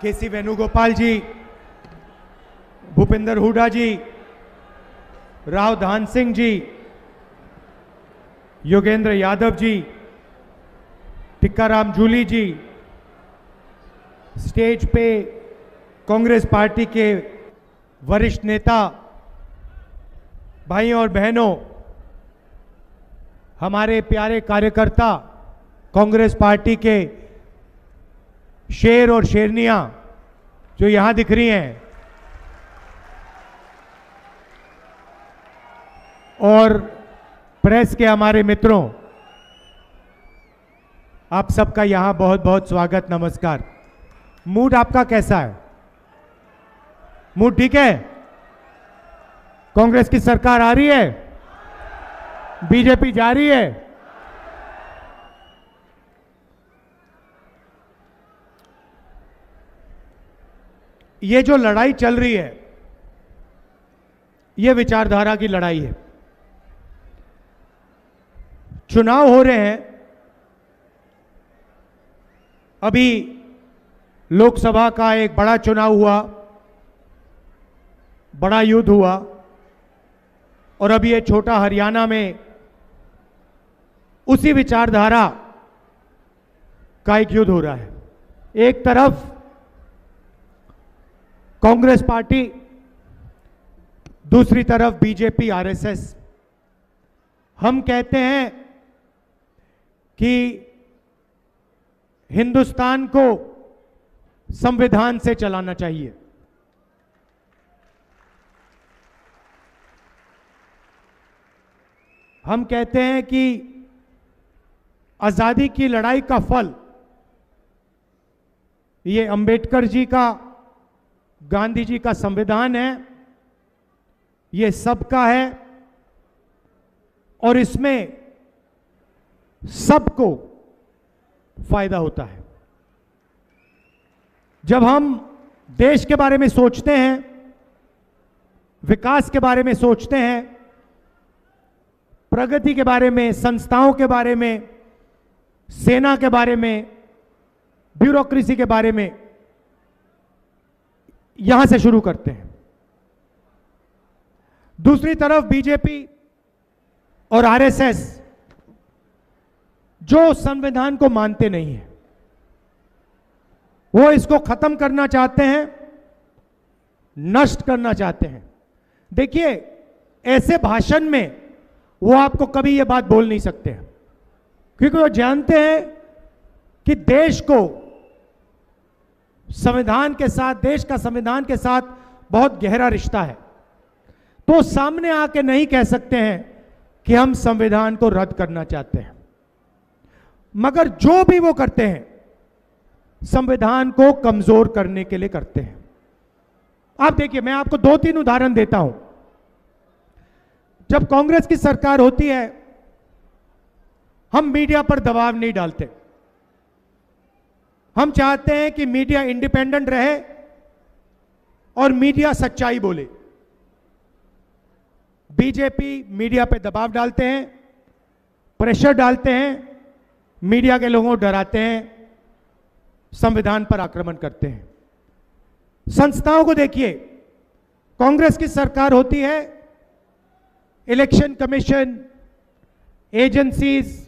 केसी वेणुगोपाल जी, भूपेंद्र हुड्डा जी, राव धान सिंह जी, योगेंद्र यादव जी, टिक्काराम जूली जी, स्टेज पे कांग्रेस पार्टी के वरिष्ठ नेता, भाइयों और बहनों, हमारे प्यारे कार्यकर्ता, कांग्रेस पार्टी के शेर और शेरनियां जो यहां दिख रही हैं, और प्रेस के हमारे मित्रों, आप सबका यहां बहुत बहुत स्वागत, नमस्कार। मूड आपका कैसा है? मूड ठीक है? कांग्रेस की सरकार आ रही है? बीजेपी जा रही है? ये जो लड़ाई चल रही है, ये विचारधारा की लड़ाई है। चुनाव हो रहे हैं, अभी लोकसभा का एक बड़ा चुनाव हुआ, बड़ा युद्ध हुआ, और अभी ये छोटा हरियाणा में उसी विचारधारा का एक युद्ध हो रहा है। एक तरफ कांग्रेस पार्टी, दूसरी तरफ बीजेपी, आरएसएस। हम कहते हैं कि हिंदुस्तान को संविधान से चलाना चाहिए। हम कहते हैं कि आजादी की लड़ाई का फल ये अंबेडकर जी का, गांधी जी का संविधान है, ये सबका है, और इसमें सबको फायदा होता है। जब हम देश के बारे में सोचते हैं, विकास के बारे में सोचते हैं, प्रगति के बारे में, संस्थाओं के बारे में, सेना के बारे में, ब्यूरोक्रेसी के बारे में, यहां से शुरू करते हैं। दूसरी तरफ बीजेपी और आरएसएस, जो संविधान को मानते नहीं है, वो इसको खत्म करना चाहते हैं, नष्ट करना चाहते हैं। देखिए, ऐसे भाषण में वो आपको कभी ये बात बोल नहीं सकते हैं, क्योंकि वो जानते हैं कि देश को संविधान के साथ, देश का संविधान के साथ बहुत गहरा रिश्ता है। तो सामने आके नहीं कह सकते हैं कि हम संविधान को रद्द करना चाहते हैं, मगर जो भी वो करते हैं संविधान को कमजोर करने के लिए करते हैं। आप देखिए, मैं आपको 2-3 उदाहरण देता हूं। जब कांग्रेस की सरकार होती है, हम मीडिया पर दबाव नहीं डालते। हम चाहते हैं कि मीडिया इंडिपेंडेंट रहे और मीडिया सच्चाई बोले। बीजेपी मीडिया पे दबाव डालते हैं, प्रेशर डालते हैं, मीडिया के लोगों को डराते हैं, संविधान पर आक्रमण करते हैं। संस्थाओं को देखिए, कांग्रेस की सरकार होती है, इलेक्शन कमीशन, एजेंसीज,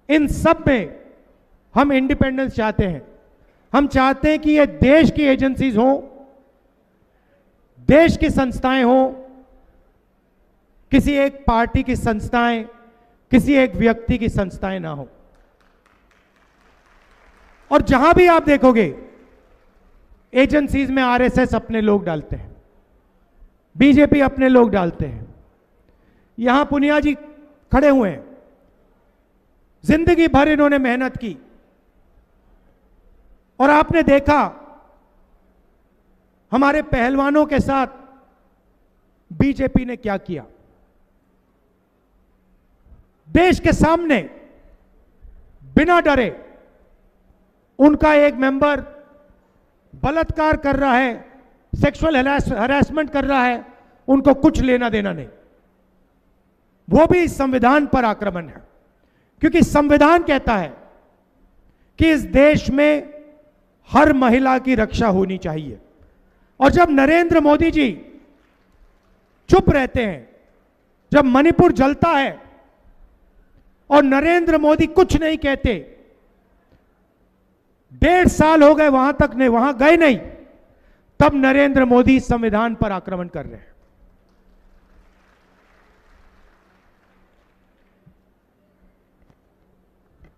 इन सब में हम इंडिपेंडेंस चाहते हैं। हम चाहते हैं कि ये देश की एजेंसीज हों, देश की संस्थाएं हों, किसी एक पार्टी की संस्थाएं, किसी एक व्यक्ति की संस्थाएं ना हो। और जहां भी आप देखोगे, एजेंसीज में आरएसएस अपने लोग डालते हैं, बीजेपी अपने लोग डालते हैं। यहां पुनिया जी खड़े हुए हैं, जिंदगी भर इन्होंने मेहनत की, और आपने देखा हमारे पहलवानों के साथ बीजेपी ने क्या किया। देश के सामने बिना डरे उनका एक मेंबर बलात्कार कर रहा है, सेक्सुअल हरासमेंट कर रहा है, उनको कुछ लेना देना नहीं। वो भी संविधान पर आक्रमण है, क्योंकि संविधान कहता है कि इस देश में हर महिला की रक्षा होनी चाहिए। और जब नरेंद्र मोदी जी चुप रहते हैं, जब मणिपुर जलता है और नरेंद्र मोदी कुछ नहीं कहते, 1.5 साल हो गए वहां तक नहीं, वहां गए नहीं, तब नरेंद्र मोदी संविधान पर आक्रमण कर रहे हैं।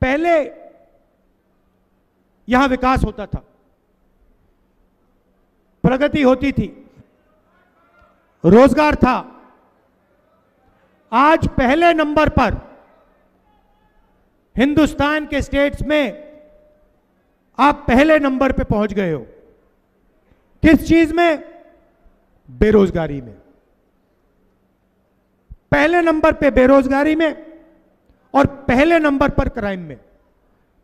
पहले यहां विकास होता था, प्रगति होती थी, रोजगार था। आज पहले नंबर पर हिंदुस्तान के स्टेट्स में आप पहले नंबर पे पहुंच गए हो। किस चीज में? बेरोजगारी में। पहले नंबर पे बेरोजगारी में और पहले नंबर पर क्राइम में।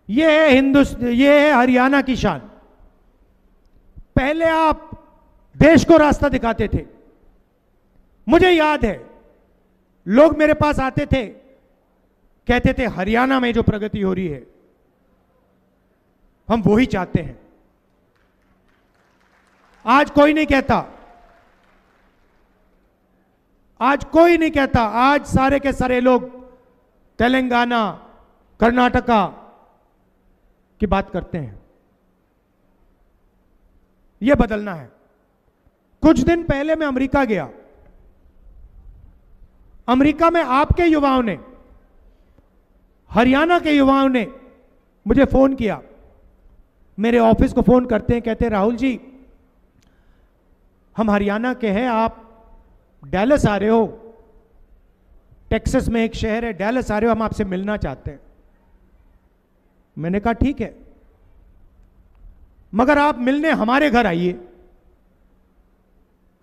यह है ये है हरियाणा की शान। पहले आप देश को रास्ता दिखाते थे। मुझे याद है, लोग मेरे पास आते थे, कहते थे हरियाणा में जो प्रगति हो रही है हम वो ही चाहते हैं। आज कोई नहीं कहता, आज कोई नहीं कहता। आज सारे के सारे लोग तेलंगाना, कर्नाटका की बात करते हैं। यह बदलना है। कुछ दिन पहले मैं अमेरिका गया। अमेरिका में आपके युवाओं ने, हरियाणा के युवाओं ने मुझे फोन किया। मेरे ऑफिस को फोन करते हैं, कहते हैं राहुल जी हम हरियाणा के हैं, आप डैलस आ रहे हो, टेक्सास में एक शहर है डैलस आ रहे हो, हम आपसे मिलना चाहते हैं। मैंने कहा ठीक है, मगर आप मिलने हमारे घर आइए,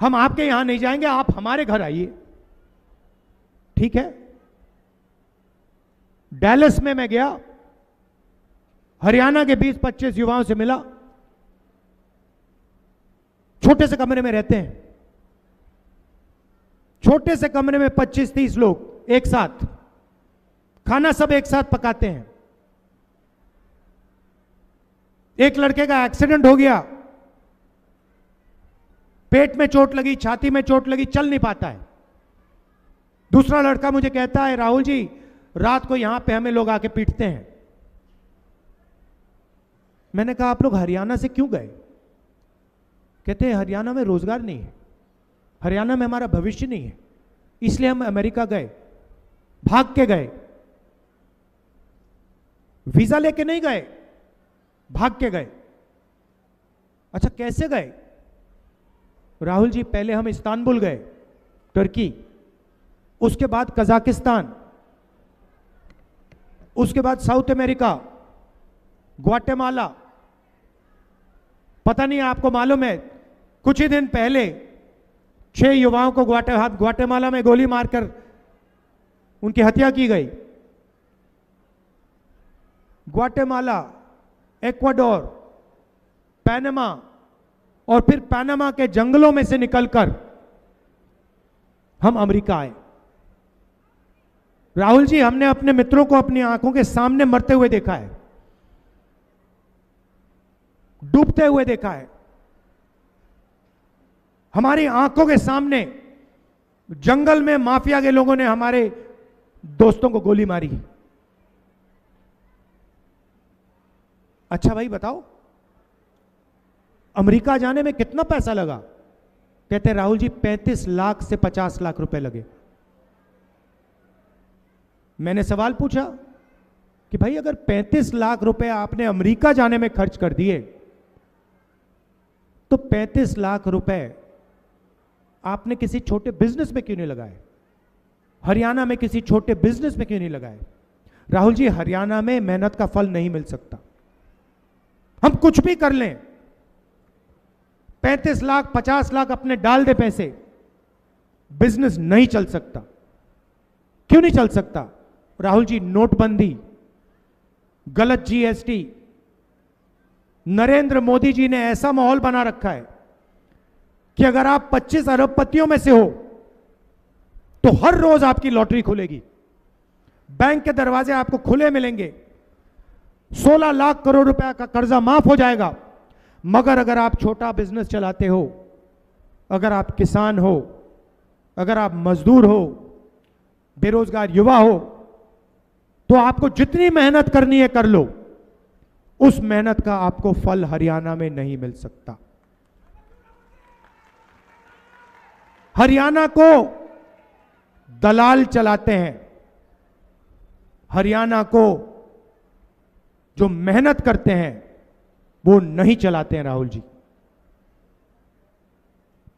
हम आपके यहां नहीं जाएंगे, आप हमारे घर आइए। ठीक है। डैलस में मैं गया, हरियाणा के 20-25 युवाओं से मिला। छोटे से कमरे में रहते हैं, छोटे से कमरे में 25-30 लोग एक साथ, खाना सब एक साथ पकाते हैं। एक लड़के का एक्सीडेंट हो गया, पेट में चोट लगी, छाती में चोट लगी, चल नहीं पाता है। दूसरा लड़का मुझे कहता है राहुल जी रात को यहां पे हमें लोग आके पीटते हैं। मैंने कहा आप लोग हरियाणा से क्यों गए? कहते हैं हरियाणा में रोजगार नहीं है, हरियाणा में हमारा भविष्य नहीं है, इसलिए हम अमेरिका गए, भाग के गए। वीजा लेके नहीं गए, भाग के गए। अच्छा कैसे गए? राहुल जी पहले हम इस्तांबुल गए, तुर्की, उसके बाद कजाकिस्तान, उसके बाद साउथ अमेरिका, ग्वाटेमाला। पता नहीं आपको मालूम है, कुछ ही दिन पहले 6 युवाओं को ग्वाटेमाला में गोली मारकर उनकी हत्या की गई। ग्वाटेमाला, इक्वाडोर, पनामा, और फिर पनामा के जंगलों में से निकलकर हम अमेरिका आए। राहुल जी हमने अपने मित्रों को अपनी आंखों के सामने मरते हुए देखा है, डूबते हुए देखा है। हमारी आंखों के सामने जंगल में माफिया के लोगों ने हमारे दोस्तों को गोली मारी। अच्छा भाई बताओ अमेरिका जाने में कितना पैसा लगा? कहते हैं राहुल जी 35 लाख से 50 लाख रुपए लगे। मैंने सवाल पूछा कि भाई अगर 35 लाख रुपए आपने अमेरिका जाने में खर्च कर दिए तो 35 लाख रुपए आपने किसी छोटे बिजनेस में क्यों नहीं लगाए? हरियाणा में किसी छोटे बिजनेस में क्यों नहीं लगाए? राहुल जी हरियाणा में मेहनत का फल नहीं मिल सकता। हम कुछ भी कर लें, 35 लाख 50 लाख अपने डाल दे पैसे, बिजनेस नहीं चल सकता। क्यों नहीं चल सकता? राहुल जी नोटबंदी, गलत जीएसटी, नरेंद्र मोदी जी ने ऐसा माहौल बना रखा है कि अगर आप 25 अरबपतियों में से हो तो हर रोज आपकी लॉटरी खुलेगी, बैंक के दरवाजे आपको खुले मिलेंगे, 16 लाख करोड़ रुपए का कर्जा माफ हो जाएगा, मगर अगर आप छोटा बिजनेस चलाते हो, अगर आप किसान हो, अगर आप मजदूर हो, बेरोजगार युवा हो, तो आपको जितनी मेहनत करनी है कर लो, उस मेहनत का आपको फल हरियाणा में नहीं मिल सकता। हरियाणा को दलाल चलाते हैं, हरियाणा को जो मेहनत करते हैं वो नहीं चलाते हैं। राहुल जी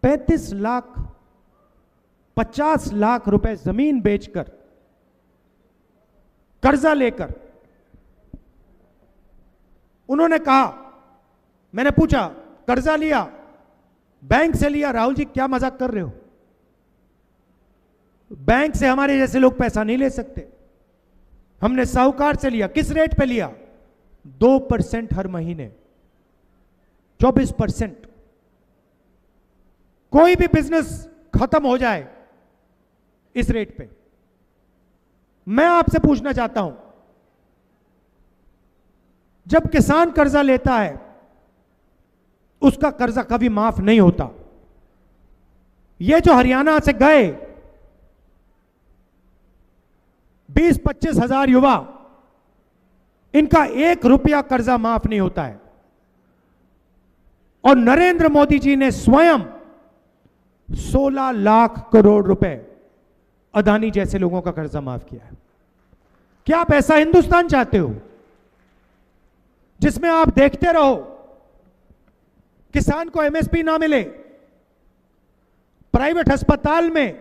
35 लाख 50 लाख रुपए जमीन बेचकर, कर्जा लेकर, उन्होंने कहा, मैंने पूछा कर्जा लिया, बैंक से लिया? राहुल जी क्या मजाक कर रहे हो? बैंक से हमारे जैसे लोग पैसा नहीं ले सकते, हमने साहूकार से लिया। किस रेट पे लिया? 2% हर महीने, 24%। कोई भी बिजनेस खत्म हो जाए इस रेट पे। मैं आपसे पूछना चाहता हूं, जब किसान कर्जा लेता है उसका कर्जा कभी माफ नहीं होता। ये जो हरियाणा से गए 20-25 हजार युवा, इनका 1 रुपया कर्जा माफ नहीं होता है। और नरेंद्र मोदी जी ने स्वयं 16 लाख करोड़ रुपए अदानी जैसे लोगों का कर्जा माफ किया है। क्या आप ऐसा हिंदुस्तान चाहते हो जिसमें आप देखते रहो किसान को एमएसपी ना मिले, प्राइवेट अस्पताल में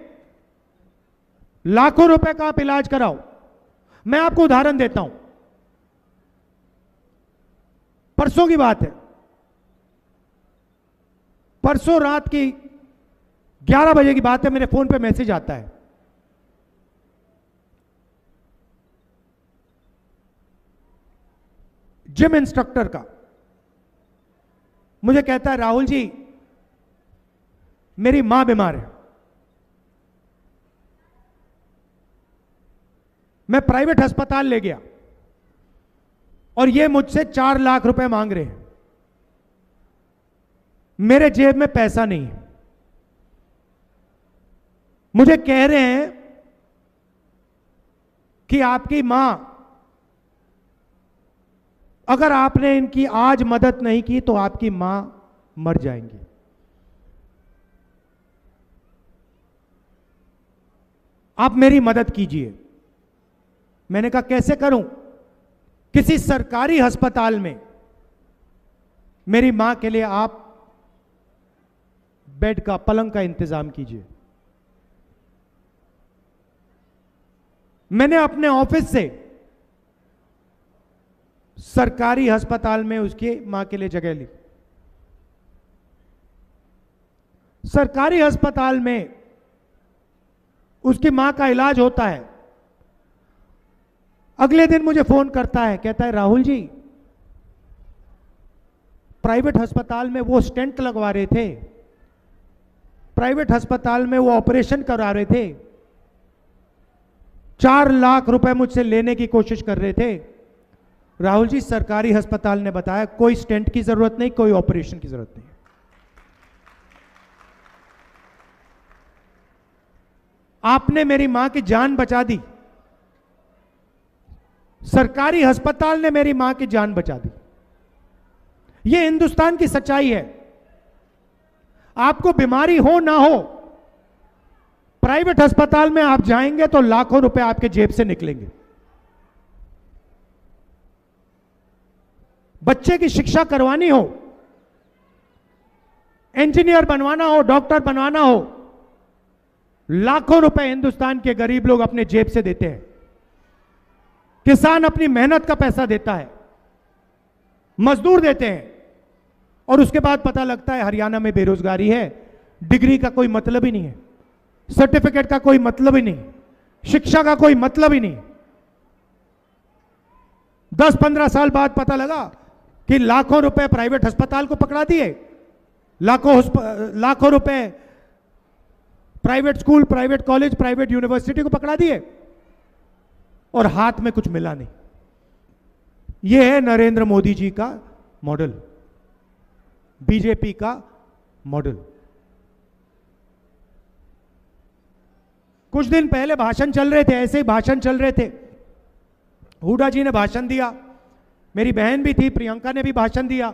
लाखों रुपए का आप इलाज कराओ? मैं आपको उदाहरण देता हूं, परसों की बात है, परसों रात की 11 बजे की बात है, मेरे फोन पे मैसेज आता है, जिम इंस्ट्रक्टर का। मुझे कहता है राहुल जी मेरी मां बीमार है, मैं प्राइवेट अस्पताल ले गया और ये मुझसे 4 लाख रुपए मांग रहे हैं, मेरे जेब में पैसा नहीं है। मुझे कह रहे हैं कि आपकी मां, अगर आपने इनकी आज मदद नहीं की तो आपकी मां मर जाएंगी। आप मेरी मदद कीजिए। मैंने कहा कैसे करूं? किसी सरकारी अस्पताल में मेरी मां के लिए आप बेड का, पलंग का इंतजाम कीजिए। मैंने अपने ऑफिस से सरकारी अस्पताल में उसकी मां के लिए जगह ली। सरकारी अस्पताल में उसकी मां का इलाज होता है। अगले दिन मुझे फोन करता है, कहता है राहुल जी प्राइवेट अस्पताल में वो स्टेंट लगवा रहे थे, प्राइवेट अस्पताल में वो ऑपरेशन करा रहे थे, 4 लाख रुपए मुझसे लेने की कोशिश कर रहे थे। राहुल जी सरकारी अस्पताल ने बताया कोई स्टेंट की जरूरत नहीं, कोई ऑपरेशन की जरूरत नहीं। आपने मेरी मां की जान बचा दी, सरकारी अस्पताल ने मेरी मां की जान बचा दी। यह हिंदुस्तान की सच्चाई है। आपको बीमारी हो ना हो, प्राइवेट अस्पताल में आप जाएंगे तो लाखों रुपए आपके जेब से निकलेंगे। बच्चे की शिक्षा करवानी हो, इंजीनियर बनवाना हो, डॉक्टर बनवाना हो, लाखों रुपए हिंदुस्तान के गरीब लोग अपने जेब से देते हैं। किसान अपनी मेहनत का पैसा देता है, मजदूर देते हैं, और उसके बाद पता लगता है हरियाणा में बेरोजगारी है, डिग्री का कोई मतलब ही नहीं है, सर्टिफिकेट का कोई मतलब ही नहीं, शिक्षा का कोई मतलब ही नहीं। 10-15 साल बाद पता लगा कि लाखों रुपए प्राइवेट अस्पताल को पकड़ा दिए, लाखों रुपए private school, private college, private university को पकड़ा दिए, और हाथ में कुछ मिला नहीं। यह है नरेंद्र मोदी जी का मॉडल। बीजेपी का मॉडल। कुछ दिन पहले भाषण चल रहे थे, ऐसे ही भाषण चल रहे थे, हुड्डा जी ने भाषण दिया, मेरी बहन भी थी प्रियंका ने भी भाषण दिया,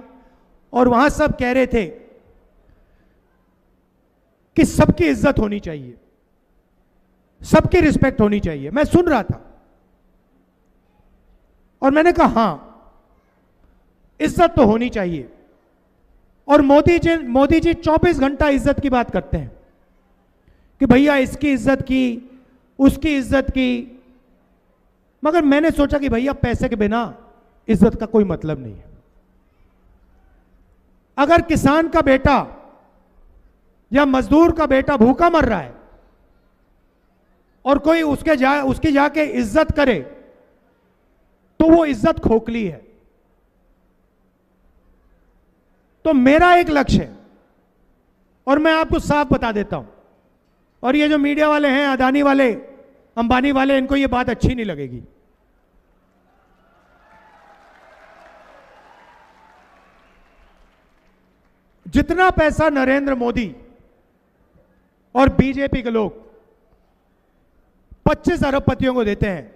और वहां सब कह रहे थे कि सबकी इज्जत होनी चाहिए, सबकी रिस्पेक्ट होनी चाहिए। मैं सुन रहा था और मैंने कहा हां, इज्जत तो होनी चाहिए। और मोदी जी 24 घंटा इज्जत की बात करते हैं कि भैया इसकी इज्जत की, उसकी इज्जत की, मगर मैंने सोचा कि भैया पैसे के बिना इज्जत का कोई मतलब नहीं है। अगर किसान का बेटा या मजदूर का बेटा भूखा मर रहा है और कोई उसकी जाके इज्जत करे तो वो इज्जत खोखली है। तो मेरा एक लक्ष्य है और मैं आपको साफ बता देता हूं, और ये जो मीडिया वाले हैं, अदानी वाले, अंबानी वाले, इनको ये बात अच्छी नहीं लगेगी। जितना पैसा नरेंद्र मोदी और बीजेपी के लोग 25 अरबपतियों को देते हैं,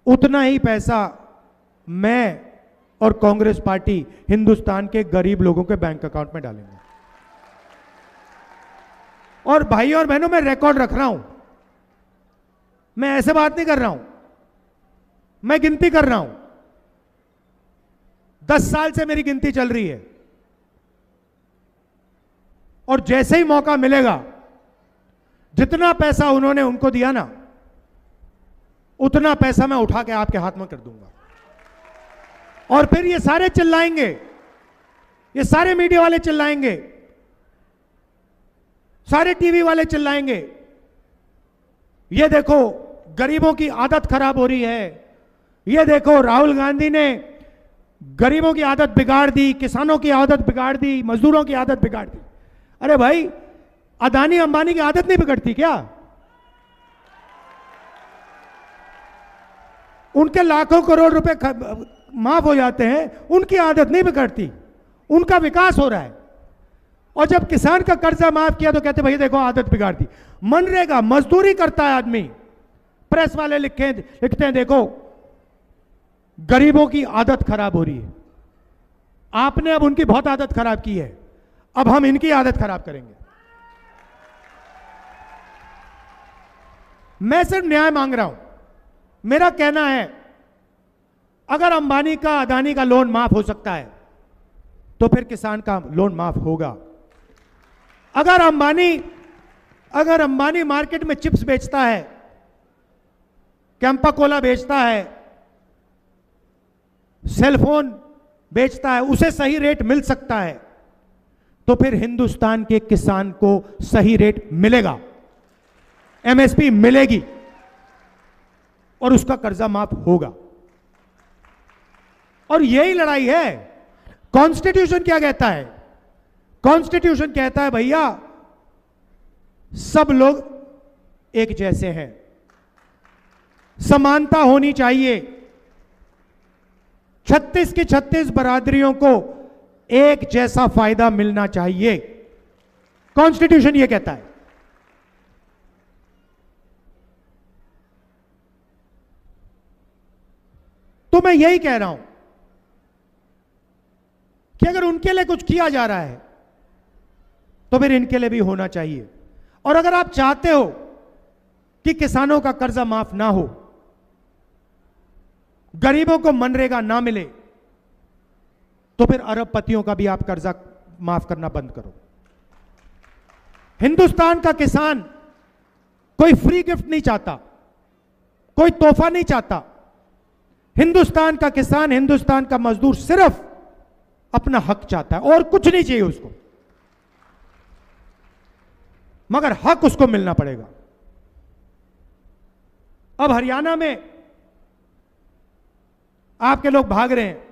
उतना ही पैसा मैं और कांग्रेस पार्टी हिंदुस्तान के गरीब लोगों के बैंक अकाउंट में डालेंगे। और भाई और बहनों, मैं रिकॉर्ड रख रहा हूं, मैं ऐसे बात नहीं कर रहा हूं, मैं गिनती कर रहा हूं। 10 साल से मेरी गिनती चल रही है, और जैसे ही मौका मिलेगा, जितना पैसा उन्होंने उनको दिया ना, उतना पैसा मैं उठा के आपके हाथ में कर दूंगा। और फिर ये सारे चिल्लाएंगे, ये सारे मीडिया वाले चिल्लाएंगे, सारे टीवी वाले चिल्लाएंगे, ये देखो गरीबों की आदत खराब हो रही है, ये देखो राहुल गांधी ने गरीबों की आदत बिगाड़ दी, किसानों की आदत बिगाड़ दी, मजदूरों की आदत बिगाड़ दी। अरे भाई, अदानी अंबानी की आदत नहीं बिगड़ती क्या? उनके लाखों करोड़ रुपए माफ हो जाते हैं, उनकी आदत नहीं बिगड़ती, उनका विकास हो रहा है। और जब किसान का कर्जा माफ किया तो कहते भाई देखो आदत बिगाड़ दी। मनरेगा, मजदूरी करता है आदमी, प्रेस वाले लिखते हैं देखो गरीबों की आदत खराब हो रही है। आपने अब उनकी बहुत आदत खराब की है, अब हम इनकी आदत खराब करेंगे। मैं सिर्फ न्याय मांग रहा हूं। मेरा कहना है, अगर अंबानी का, अदानी का लोन माफ हो सकता है तो फिर किसान का लोन माफ होगा। अगर अंबानी मार्केट में चिप्स बेचता है, कैंपा कोला बेचता है, सेलफोन बेचता है, उसे सही रेट मिल सकता है, तो फिर हिंदुस्तान के किसान को सही रेट मिलेगा, एमएसपी मिलेगी और उसका कर्जा माफ होगा। और यही लड़ाई है। कॉन्स्टिट्यूशन क्या कहता है? कॉन्स्टिट्यूशन कहता है भैया सब लोग एक जैसे हैं, समानता होनी चाहिए, 36 की 36 बरादरियों को एक जैसा फायदा मिलना चाहिए। कॉन्स्टिट्यूशन यह कहता है। तो मैं यही कह रहा हूं कि अगर उनके लिए कुछ किया जा रहा है तो फिर इनके लिए भी होना चाहिए। और अगर आप चाहते हो कि किसानों का कर्जा माफ ना हो, गरीबों को मनरेगा ना मिले, तो फिर अरबपतियों का भी आप कर्जा माफ करना बंद करो। हिंदुस्तान का किसान कोई फ्री गिफ्ट नहीं चाहता, कोई तोहफा नहीं चाहता। हिंदुस्तान का किसान, हिंदुस्तान का मजदूर सिर्फ अपना हक चाहता है और कुछ नहीं चाहिए उसको, मगर हक उसको मिलना पड़ेगा। अब हरियाणा में आपके लोग भाग रहे हैं,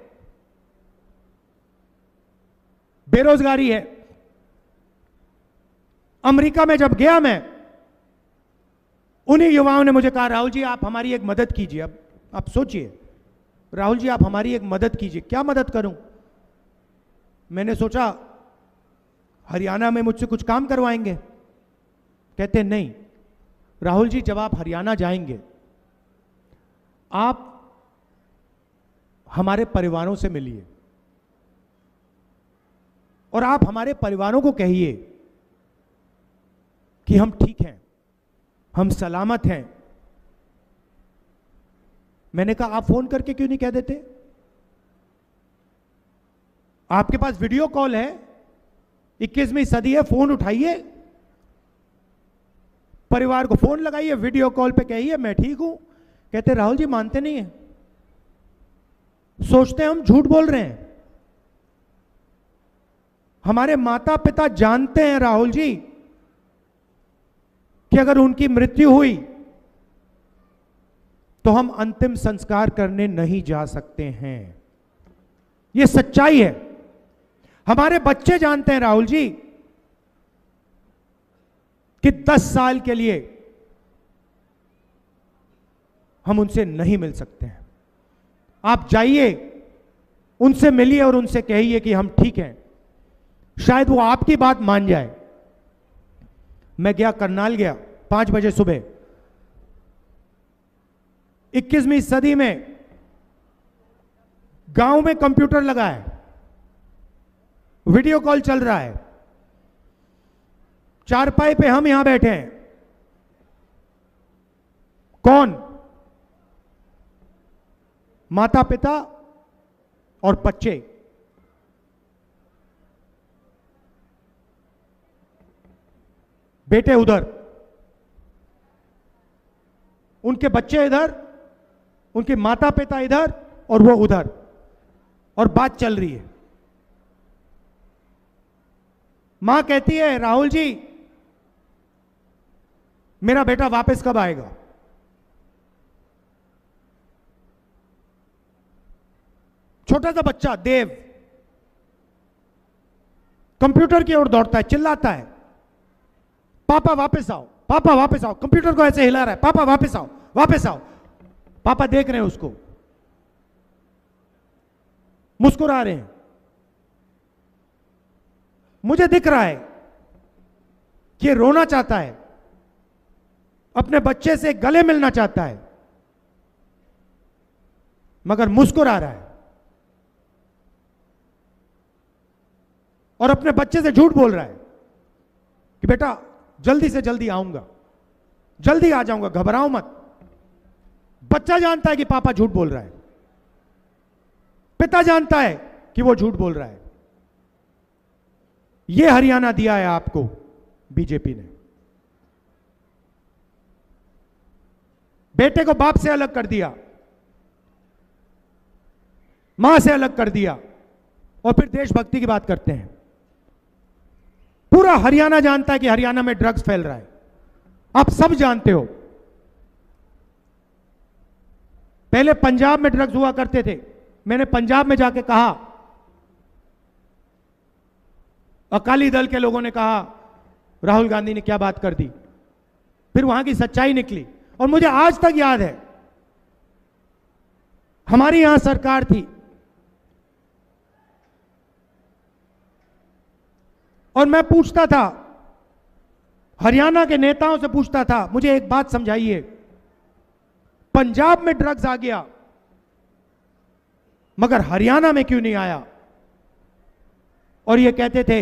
बेरोजगारी है। अमेरिका में जब गया मैं, उन्हीं युवाओं ने मुझे कहा राहुल जी आप हमारी एक मदद कीजिए। अब आप सोचिए, राहुल जी आप हमारी एक मदद कीजिए। क्या मदद करूं? मैंने सोचा हरियाणा में मुझसे कुछ काम करवाएंगे। कहते नहीं राहुल जी, जब आप हरियाणा जाएंगे आप हमारे परिवारों से मिलिए और आप हमारे परिवारों को कहिए कि हम ठीक हैं, हम सलामत हैं। मैंने कहा आप फोन करके क्यों नहीं कह देते? आपके पास वीडियो कॉल है, 21वीं सदी है, फोन उठाइए, परिवार को फोन लगाइए, वीडियो कॉल पे कहिए मैं ठीक हूं। कहते राहुल जी मानते नहीं है, सोचते हैं हम झूठ बोल रहे हैं। हमारे माता पिता जानते हैं राहुल जी कि अगर उनकी मृत्यु हुई तो हम अंतिम संस्कार करने नहीं जा सकते हैं। यह सच्चाई है। हमारे बच्चे जानते हैं राहुल जी कि 10 साल के लिए हम उनसे नहीं मिल सकते हैं। आप जाइए, उनसे मिलिए और उनसे कहिए कि हम ठीक हैं, शायद वो आपकी बात मान जाए। मैं गया, करनाल गया 5 बजे सुबह। 21वीं सदी में गांव में कंप्यूटर लगा है, वीडियो कॉल चल रहा है, चारपाई पे हम यहां बैठे हैं। कौन? माता पिता और बच्चे। बेटे उधर, उनके बच्चे इधर, उनके माता पिता इधर और वो उधर, और बात चल रही है। मां कहती है राहुल जी मेरा बेटा वापस कब आएगा? छोटा सा बच्चा देव कंप्यूटर की ओर दौड़ता है, चिल्लाता है पापा वापस आओ, पापा वापस आओ। कंप्यूटर को ऐसे हिला रहा है, पापा वापस आओ, वापस आओ। पापा देख रहे हैं उसको, मुस्कुरा रहे हैं। मुझे दिख रहा है कि ये रोना चाहता है, अपने बच्चे से गले मिलना चाहता है, मगर मुस्कुरा रहा है और अपने बच्चे से झूठ बोल रहा है कि बेटा जल्दी से जल्दी आऊंगा, जल्दी आ जाऊंगा, घबराओ मत। बच्चा जानता है कि पापा झूठ बोल रहा है, पिता जानता है कि वो झूठ बोल रहा है। ये हरियाणा दिया है आपको बीजेपी ने। बेटे को बाप से अलग कर दिया, मां से अलग कर दिया, और फिर देशभक्ति की बात करते हैं। पूरा हरियाणा जानता है कि हरियाणा में ड्रग्स फैल रहा है, आप सब जानते हो। पहले पंजाब में ड्रग्स हुआ करते थे, मैंने पंजाब में जाके कहा, अकाली दल के लोगों ने कहा राहुल गांधी ने क्या बात कर दी, फिर वहां की सच्चाई निकली। और मुझे आज तक याद है, हमारी यहां सरकार थी और मैं पूछता था, हरियाणा के नेताओं से पूछता था, मुझे एक बात समझाइए, पंजाब में ड्रग्स आ गया मगर हरियाणा में क्यों नहीं आया? और ये कहते थे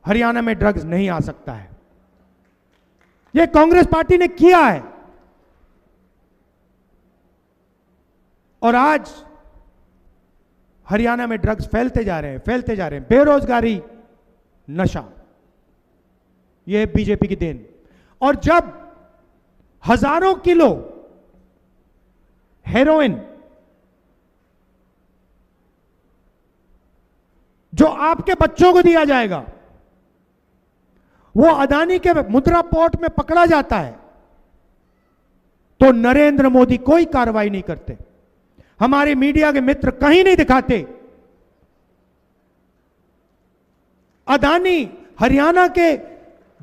हरियाणा में ड्रग्स नहीं आ सकता है। ये कांग्रेस पार्टी ने किया है। और आज हरियाणा में ड्रग्स फैलते जा रहे हैं, फैलते जा रहे हैं। बेरोजगारी, नशा, यह बीजेपी की देन। और जब हजारों किलो हेरोइन जो आपके बच्चों को दिया जाएगा वो अदानी के मुद्रा पोर्ट में पकड़ा जाता है, तो नरेंद्र मोदी कोई कार्रवाई नहीं करते, हमारे मीडिया के मित्र कहीं नहीं दिखाते। अदानी हरियाणा के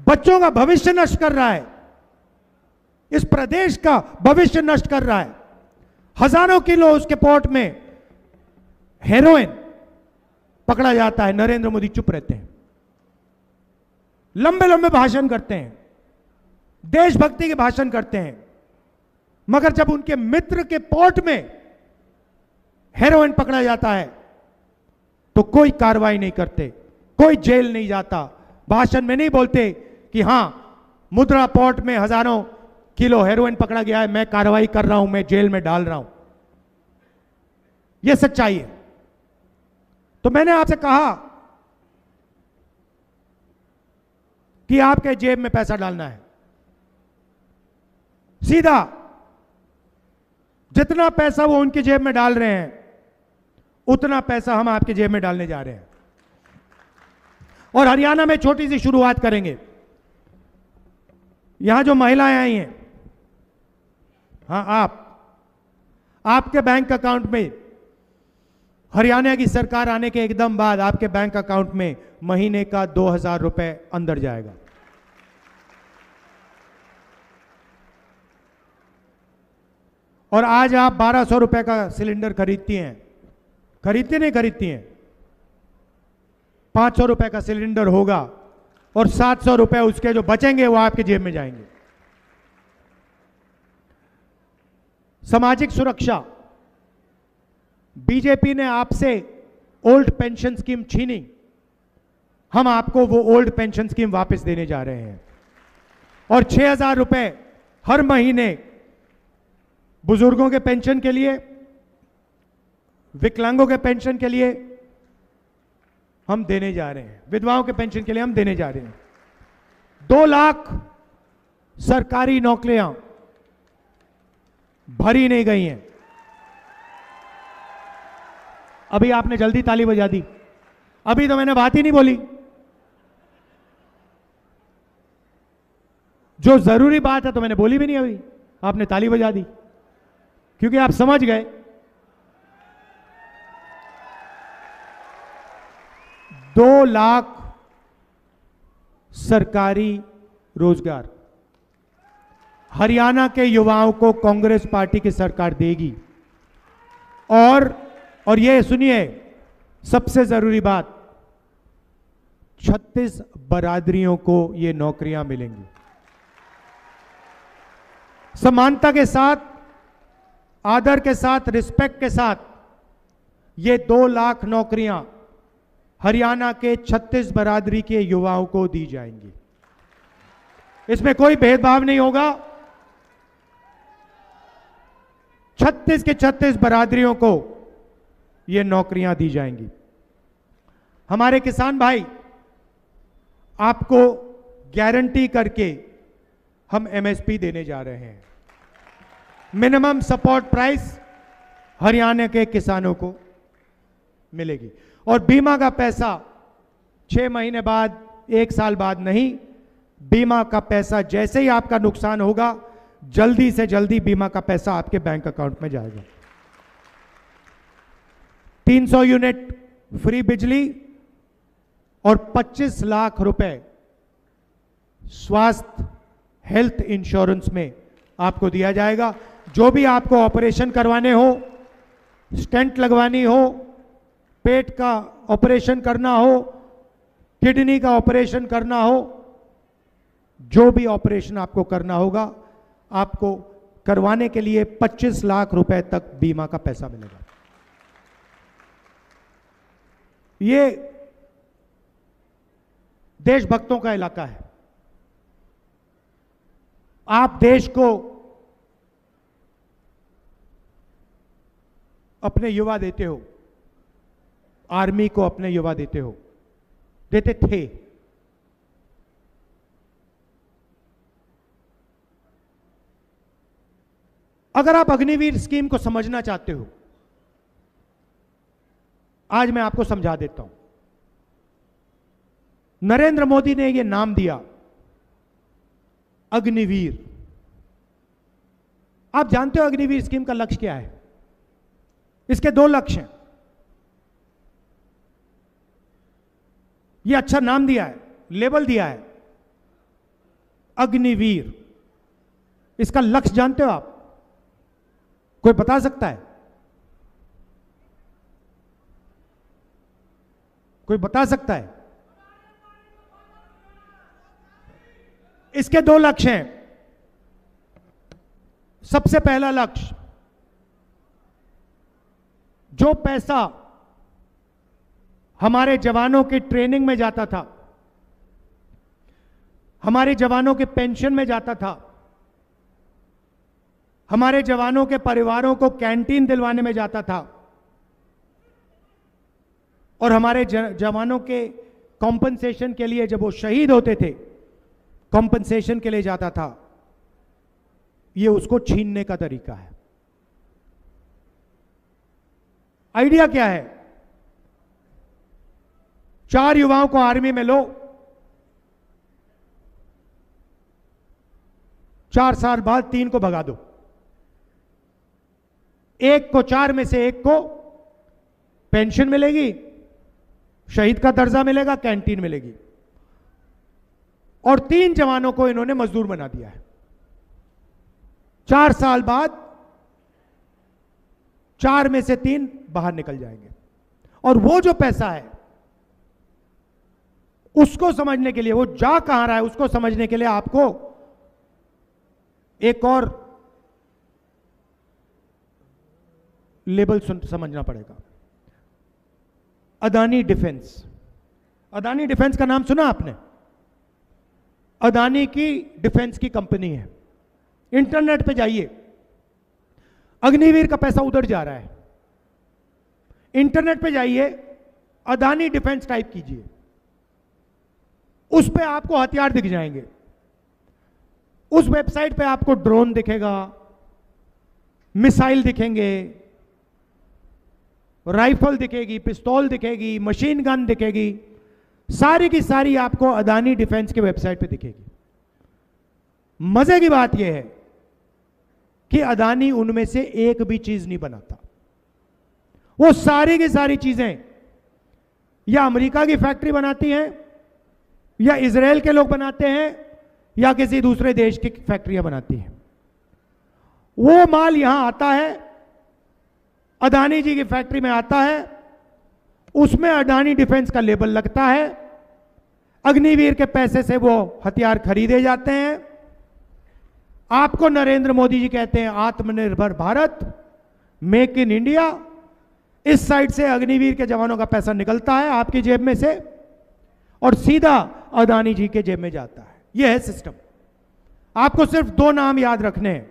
बच्चों का भविष्य नष्ट कर रहा है, इस प्रदेश का भविष्य नष्ट कर रहा है। हजारों किलो उसके पोर्ट में हेरोइन पकड़ा जाता है, नरेंद्र मोदी चुप रहते हैं, लंबे लंबे भाषण करते हैं, देशभक्ति के भाषण करते हैं, मगर जब उनके मित्र के पोर्ट में हेरोइन पकड़ा जाता है तो कोई कार्रवाई नहीं करते, कोई जेल नहीं जाता, भाषण में नहीं बोलते कि हां मुद्रा पोर्ट में हजारों किलो हेरोइन पकड़ा गया है, मैं कार्रवाई कर रहा हूं, मैं जेल में डाल रहा हूं। यह सच्चाई है। तो मैंने आपसे कहा कि आपके जेब में पैसा डालना है, सीधा जितना पैसा वो उनकी जेब में डाल रहे हैं उतना पैसा हम आपके जेब में डालने जा रहे हैं। और हरियाणा में छोटी सी शुरुआत करेंगे। यहां जो महिलाएं आई हैं, हां आपके बैंक अकाउंट में हरियाणा की सरकार आने के एकदम बाद आपके बैंक अकाउंट में महीने का 2000 रुपए अंदर जाएगा। और आज आप 1200 रुपए का सिलेंडर खरीदती नहीं खरीदती हैं, 500 रुपए का सिलेंडर होगा और 700 रुपए उसके जो बचेंगे वो आपके जेब में जाएंगे। सामाजिक सुरक्षा, बीजेपी ने आपसे ओल्ड पेंशन स्कीम छीनी, हम आपको वो ओल्ड पेंशन स्कीम वापस देने जा रहे हैं। और 6000 रुपए हर महीने बुजुर्गों के पेंशन के लिए, विकलांगों के पेंशन के लिए हम देने जा रहे हैं, विधवाओं के पेंशन के लिए हम देने जा रहे हैं। 2 लाख सरकारी नौकरियां भरी नहीं गई हैं। अभी आपने जल्दी ताली बजा दी, अभी तो मैंने बात ही नहीं बोली। जो जरूरी बात है तो मैंने बोली भी नहीं, अभी आपने ताली बजा दी, क्योंकि आप समझ गए 2 लाख सरकारी रोजगार हरियाणा के युवाओं को कांग्रेस पार्टी की सरकार देगी। और ये सुनिए, सबसे जरूरी बात, 36 बरादरियों को ये नौकरियां मिलेंगी। समानता के साथ, आदर के साथ, रिस्पेक्ट के साथ ये 2 लाख नौकरियां हरियाणा के 36 बरादरी के युवाओं को दी जाएंगी। इसमें कोई भेदभाव नहीं होगा। 36 के 36 बरादरियों को ये नौकरियां दी जाएंगी। हमारे किसान भाई, आपको गारंटी करके हम एमएसपी देने जा रहे हैं। मिनिमम सपोर्ट प्राइस हरियाणा के किसानों को मिलेगी। और बीमा का पैसा 6 महीने बाद, 1 साल बाद नहीं, बीमा का पैसा जैसे ही आपका नुकसान होगा, जल्दी से जल्दी बीमा का पैसा आपके बैंक अकाउंट में जाएगा। 300 यूनिट फ्री बिजली और 25 लाख रुपए स्वास्थ्य हेल्थ इंश्योरेंस में आपको दिया जाएगा। जो भी आपको ऑपरेशन करवाने हो, स्टेंट लगवानी हो, पेट का ऑपरेशन करना हो, किडनी का ऑपरेशन करना हो, जो भी ऑपरेशन आपको करना होगा, आपको करवाने के लिए 25 लाख रुपए तक बीमा का पैसा मिलेगा। ये देशभक्तों का इलाका है। आप देश को अपने युवा देते हो, आर्मी को अपने युवा देते हो, देते थे। अगर आप अग्निवीर स्कीम को समझना चाहते हो, आज मैं आपको समझा देता हूं। नरेंद्र मोदी ने यह नाम दिया अग्निवीर। आप जानते हो अग्निवीर स्कीम का लक्ष्य क्या है? इसके 2 लक्ष्य हैं। यह अच्छा नाम दिया है, लेबल दिया है अग्निवीर। इसका लक्ष्य जानते हो आप? कोई बता सकता है? कोई बता सकता है? इसके दो लक्ष्य हैं। सबसे पहला लक्ष्य, जो पैसा हमारे जवानों की ट्रेनिंग में जाता था, हमारे जवानों के पेंशन में जाता था, हमारे जवानों के परिवारों को कैंटीन दिलवाने में जाता था, और हमारे जवानों के कॉम्पनसेशन के लिए जब वो शहीद होते थे, कॉम्पनसेशन के लिए जाता था, ये उसको छीनने का तरीका है। आइडिया क्या है? 4 युवाओं को आर्मी में लो, 4 साल बाद 3 को भगा दो, एक को 4 में से एक को पेंशन मिलेगी, शहीद का दर्जा मिलेगा, कैंटीन मिलेगी, और 3 जवानों को इन्होंने मजदूर बना दिया है। 4 साल बाद 4 में से 3 बाहर निकल जाएंगे, और वो जो पैसा है उसको समझने के लिए, वो जा कहां रहा है उसको समझने के लिए आपको एक और लेबल समझना पड़ेगा। अदानी डिफेंस। अदानी डिफेंस का नाम सुना आपने? अदानी की डिफेंस की कंपनी है। इंटरनेट पे जाइए, अग्निवीर का पैसा उधर जा रहा है। इंटरनेट पे जाइए, अदानी डिफेंस टाइप कीजिए, उस पे आपको हथियार दिख जाएंगे। उस वेबसाइट पे आपको ड्रोन दिखेगा, मिसाइल दिखेंगे, राइफल दिखेगी, पिस्तौल दिखेगी, मशीन गन दिखेगी, सारी की सारी आपको अदानी डिफेंस की वेबसाइट पे दिखेगी। मजे की बात यह है कि अदानी उनमें से एक भी चीज नहीं बनाता। वो सारी की सारी चीजें या अमेरिका की फैक्ट्री बनाती हैं, या इजराइल के लोग बनाते हैं, या किसी दूसरे देश की फैक्ट्रियां बनाती हैं। वो माल यहां आता है, अदानी जी की फैक्ट्री में आता है, उसमें अदानी डिफेंस का लेबल लगता है, अग्निवीर के पैसे से वो हथियार खरीदे जाते हैं। आपको नरेंद्र मोदी जी कहते हैं आत्मनिर्भर भारत, मेक इन इंडिया। इस साइड से अग्निवीर के जवानों का पैसा निकलता है आपकी जेब में से और सीधा अदानी जी के जेब में जाता है। यह है सिस्टम। आपको सिर्फ 2 नाम याद रखने हैं,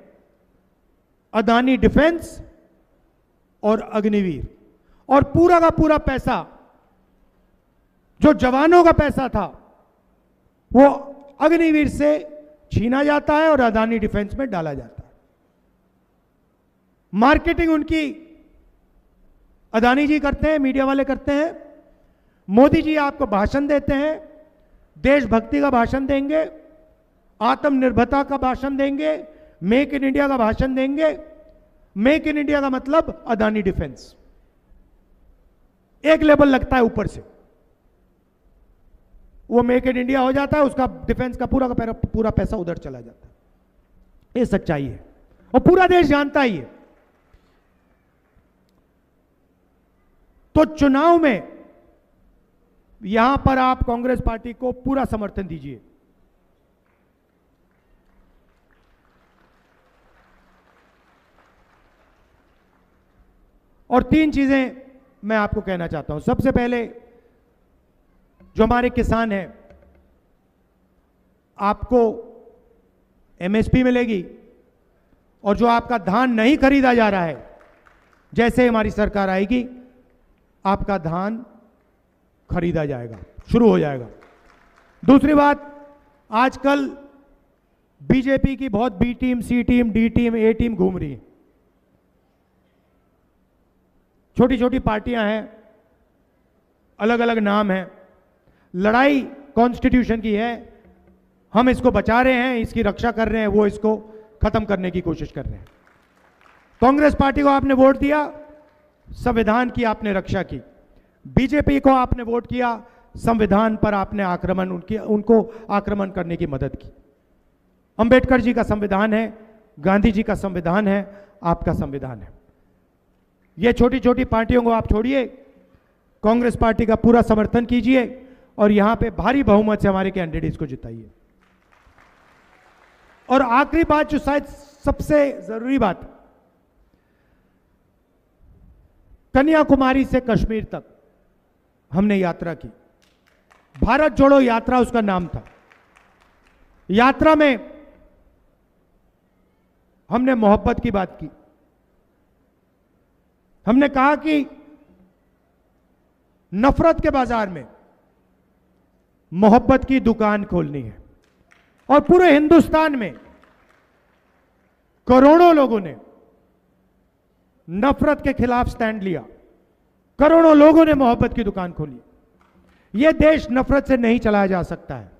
अदानी डिफेंस और अग्निवीर। और पूरा का पूरा पैसा जो जवानों का पैसा था वो अग्निवीर से छीना जाता है और अदानी डिफेंस में डाला जाता है। मार्केटिंग उनकी अदानी जी करते हैं, मीडिया वाले करते हैं। मोदी जी आपको भाषण देते हैं, देशभक्ति का भाषण देंगे, आत्मनिर्भरता का भाषण देंगे, मेक इन इंडिया का भाषण देंगे। मेक इन इंडिया का मतलब अदानी डिफेंस, एक लेवल लगता है ऊपर से, वो मेक इन इंडिया हो जाता है, उसका डिफेंस का पूरा पैसा उधर चला जाता है। ये सच्चाई है और पूरा देश जानता ही है। तो चुनाव में यहां पर आप कांग्रेस पार्टी को पूरा समर्थन दीजिए। और 3 चीजें मैं आपको कहना चाहता हूं। सबसे पहले, जो हमारे किसान हैं, आपको एमएसपी मिलेगी, और जो आपका धान नहीं खरीदा जा रहा है, जैसे हमारी सरकार आएगी आपका धान खरीदा जाएगा, शुरू हो जाएगा। दूसरी बात, आजकल बीजेपी की बहुत बी टीम, सी टीम, डी टीम, ए टीम घूम रही है। छोटी छोटी पार्टियां हैं, अलग अलग नाम हैं। लड़ाई कॉन्स्टिट्यूशन की है, हम इसको बचा रहे हैं, इसकी रक्षा कर रहे हैं, वो इसको खत्म करने की कोशिश कर रहे हैं। कांग्रेस पार्टी को आपने वोट दिया, संविधान की आपने रक्षा की। बीजेपी को आपने वोट किया, संविधान पर आपने उनको आक्रमण करने की मदद की। अंबेडकर जी का संविधान है, गांधी जी का संविधान है, आपका संविधान है। ये छोटी छोटी पार्टियों को आप छोड़िए, कांग्रेस पार्टी का पूरा समर्थन कीजिए और यहां पे भारी बहुमत से हमारे कैंडिडेट्स को जिताइए। और आखिरी बात, जो शायद सबसे जरूरी बात, कन्याकुमारी से कश्मीर तक हमने यात्रा की। भारत जोड़ो यात्रा उसका नाम था। यात्रा में हमने मोहब्बत की बात की। हमने कहा कि नफरत के बाजार में मोहब्बत की दुकान खोलनी है। और पूरे हिंदुस्तान में करोड़ों लोगों ने नफरत के खिलाफ स्टैंड लिया। करोड़ों लोगों ने मोहब्बत की दुकान खोली। यह देश नफरत से नहीं चलाया जा सकता है।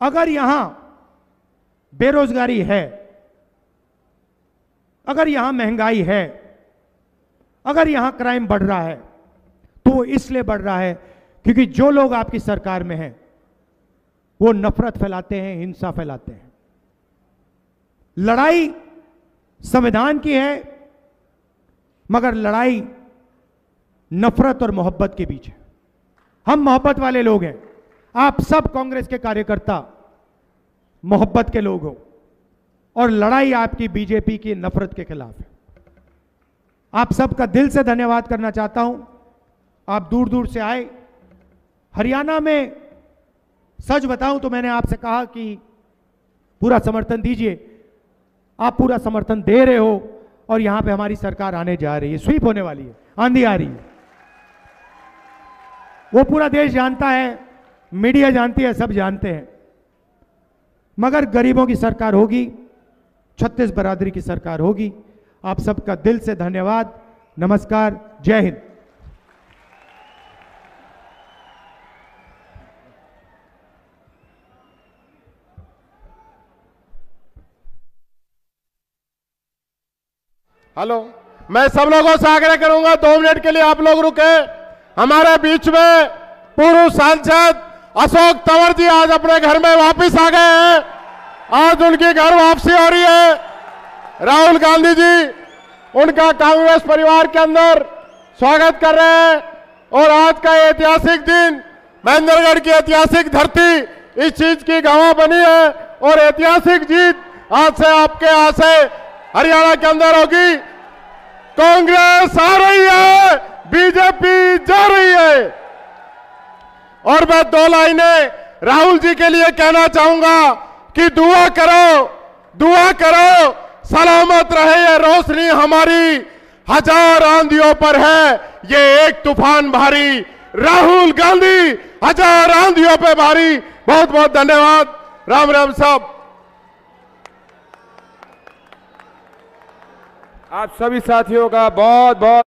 अगर यहां बेरोजगारी है, अगर यहां महंगाई है, अगर यहां क्राइम बढ़ रहा है, तो वो इसलिए बढ़ रहा है क्योंकि जो लोग आपकी सरकार में हैं वो नफरत फैलाते हैं, हिंसा फैलाते हैं। लड़ाई संविधान की है, मगर लड़ाई नफरत और मोहब्बत के बीच है। हम मोहब्बत वाले लोग हैं। आप सब कांग्रेस के कार्यकर्ता मोहब्बत के लोग हो और लड़ाई आपकी बीजेपी की नफरत के खिलाफ है। आप सबका दिल से धन्यवाद करना चाहता हूं। आप दूर दूर से आए। हरियाणा में सच बताऊं तो मैंने आपसे कहा कि पूरा समर्थन दीजिए। आप पूरा समर्थन दे रहे हो और यहां पे हमारी सरकार आने जा रही है, स्वीप होने वाली है, आंधी आ रही है। वो पूरा देश जानता है, मीडिया जानती है, सब जानते हैं। मगर गरीबों की सरकार होगी, छत्तीस बरादरी की सरकार होगी। आप सबका दिल से धन्यवाद। नमस्कार, जय हिंद। हेलो, मैं सब लोगों से आग्रह करूंगा 2 मिनट के लिए आप लोग रुके। हमारे बीच में पूर्व सांसद अशोक तंवर जी आज अपने घर में वापस आ गए हैं। आज उनकी घर वापसी हो रही है। राहुल गांधी जी उनका कांग्रेस परिवार के अंदर स्वागत कर रहे हैं। और आज का ऐतिहासिक दिन, महेंद्रगढ़ की ऐतिहासिक धरती इस चीज की गवाह बनी है और ऐतिहासिक जीत आज से आपके यहां से हरियाणा के अंदर होगी। कांग्रेस आ रही है, बीजेपी जा रही है। और मैं 2 लाइनें राहुल जी के लिए कहना चाहूंगा कि दुआ करो, दुआ करो, सलामत रहे ये रोशनी हमारी। हजार आंधियों पर है ये एक तूफान भारी। राहुल गांधी हजार आंधियों पे भारी। बहुत बहुत धन्यवाद। राम राम साहब। आप सभी साथियों का बहुत बहुत